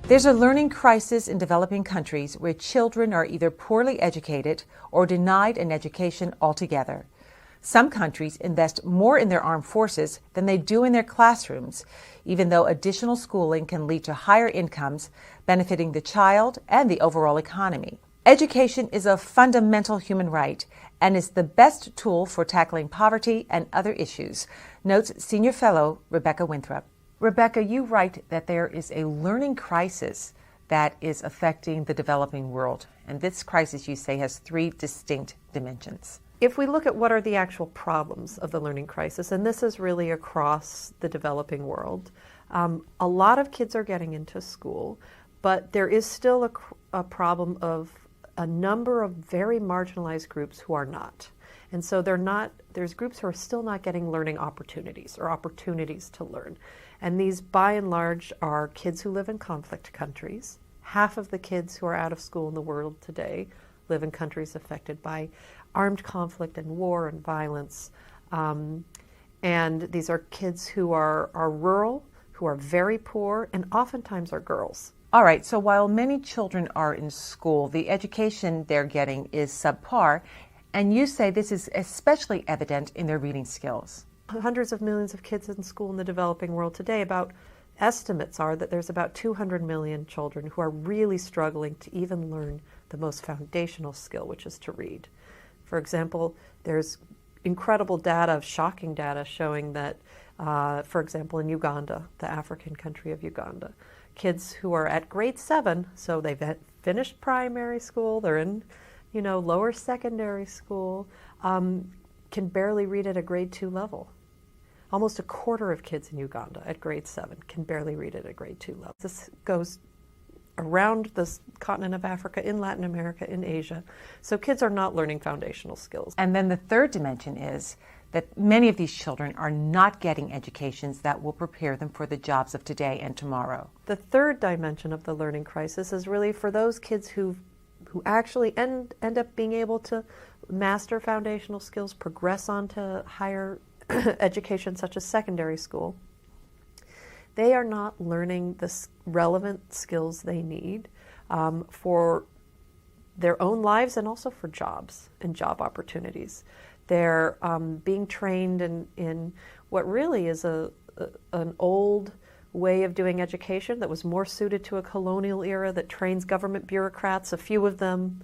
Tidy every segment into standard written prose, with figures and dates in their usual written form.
There's a learning crisis in developing countries where children are either poorly educated or denied an education altogether. Some countries invest more in their armed forces than they do in their classrooms, even though additional schooling can lead to higher incomes, benefiting the child and the overall economy. Education is a fundamental human right and is the best tool for tackling poverty and other issues, notes Senior Fellow Rebecca Winthrop. Rebecca, you write that there is a learning crisis that is affecting the developing world. And this crisis, you say, has three distinct dimensions. If we look at what are the actual problems of the learning crisis, and this is really across the developing world, a lot of kids are getting into school, but there is still a problem of a number of very marginalized groups who are not. And so there's groups who are still not getting learning opportunities or opportunities to learn. And these, by and large, are kids who live in conflict countries. Half of the kids who are out of school in the world today live in countries affected by armed conflict and war and violence. And these are kids who are rural, who are very poor, and oftentimes are girls. All right, so while many children are in school, the education they're getting is subpar, and you say this is especially evident in their reading skills. Hundreds of millions of kids in school in the developing world today. Estimates are that there's about 200 million children who are really struggling to even learn the most foundational skill, which is to read. For example, there's incredible data, shocking data, showing that, for example, in Uganda, the African country of Uganda, kids who are at grade 7, so they've finished primary school, they're in, lower secondary school, can barely read at a grade 2 level. Almost a quarter of kids in Uganda at grade 7 can barely read at a grade 2 level. This goes around the continent of Africa, in Latin America, in Asia. So kids are not learning foundational skills. And then the third dimension is that many of these children are not getting educations that will prepare them for the jobs of today and tomorrow. The third dimension of the learning crisis is really for those kids who actually end up being able to master foundational skills, progress on to higher education such as secondary school. They are not learning the relevant skills they need for their own lives and also for jobs and job opportunities. They're being trained in what really is an old way of doing education that was more suited to a colonial era that trains government bureaucrats, a few of them.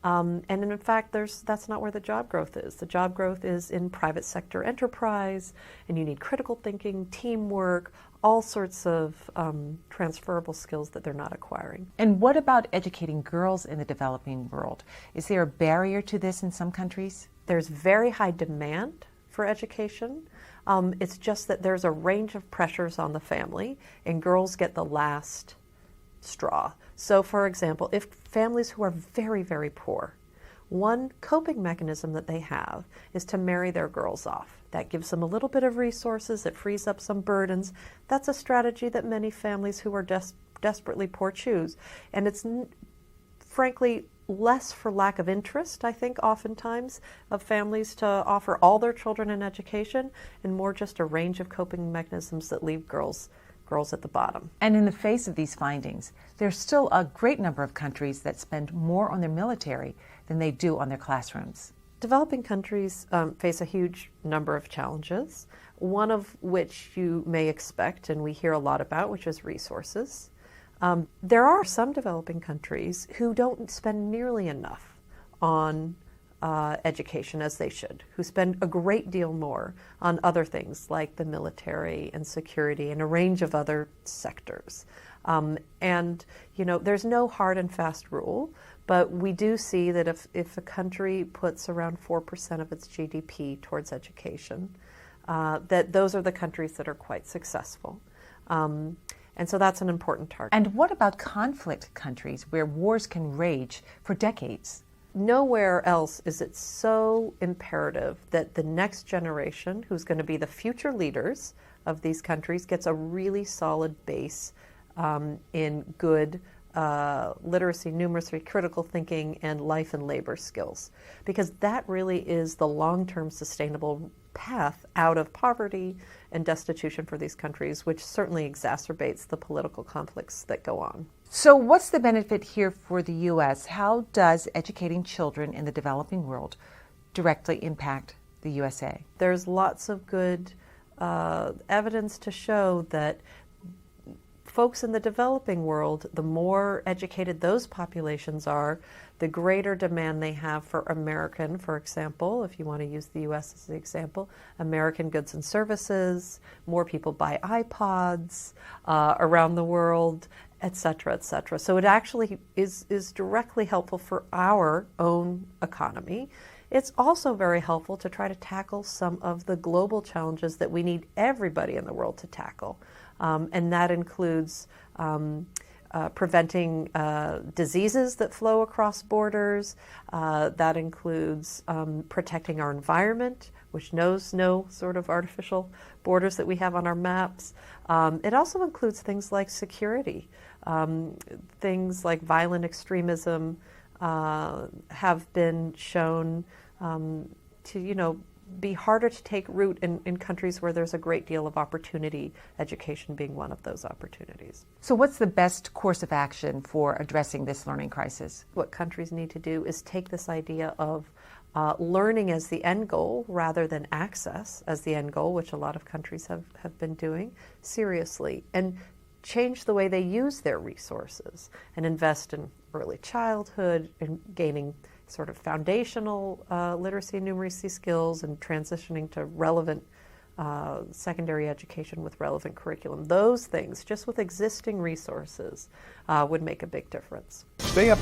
And in fact, that's not where the job growth is. The job growth is in private sector enterprise, and you need critical thinking, teamwork, all sorts of transferable skills that they're not acquiring. And what about educating girls in the developing world? Is there a barrier to this in some countries? There's very high demand for education. It's just that there's a range of pressures on the family, and girls get the last straw. So, for example, if families who are very, very poor, one coping mechanism that they have is to marry their girls off. That gives them a little bit of resources, it frees up some burdens. That's a strategy that many families who are desperately poor choose. And it's frankly less for lack of interest, I think, oftentimes, of families to offer all their children an education, and more just a range of coping mechanisms that leave girls at the bottom. And in the face of these findings, there's still a great number of countries that spend more on their military than they do on their classrooms. Developing countries face a huge number of challenges, one of which you may expect and we hear a lot about, which is resources. There are some developing countries who don't spend nearly enough on education as they should, who spend a great deal more on other things like the military and security and a range of other sectors. And, there's no hard and fast rule, but we do see that if a country puts around 4% of its GDP towards education, that those are the countries that are quite successful. And so that's an important target. And what about conflict countries where wars can rage for decades? Nowhere else is it so imperative that the next generation, who's going to be the future leaders of these countries, gets a really solid base in good literacy, numeracy, critical thinking, and life and labor skills. Because that really is the long-term sustainable path out of poverty and destitution for these countries, which certainly exacerbates the political conflicts that go on. So what's the benefit here for the U.S.? How does educating children in the developing world directly impact the USA? There's lots of good evidence to show that folks in the developing world, the more educated those populations are, the greater demand they have for American, for example, if you want to use the U.S. as an example, American goods and services, more people buy iPods around the world, et cetera, et cetera. So it actually is directly helpful for our own economy. It's also very helpful to try to tackle some of the global challenges that we need everybody in the world to tackle. And that includes preventing diseases that flow across borders. That includes protecting our environment, which knows no sort of artificial borders that we have on our maps. It also includes things like security. Things like violent extremism have been shown to, be harder to take root in countries where there's a great deal of opportunity, education being one of those opportunities. So what's the best course of action for addressing this learning crisis? What countries need to do is take this idea of learning as the end goal rather than access as the end goal, which a lot of countries have been doing, seriously, and change the way they use their resources and invest in early childhood and gaining sort of foundational literacy and numeracy skills and transitioning to relevant secondary education with relevant curriculum. Those things, just with existing resources, would make a big difference. Stay up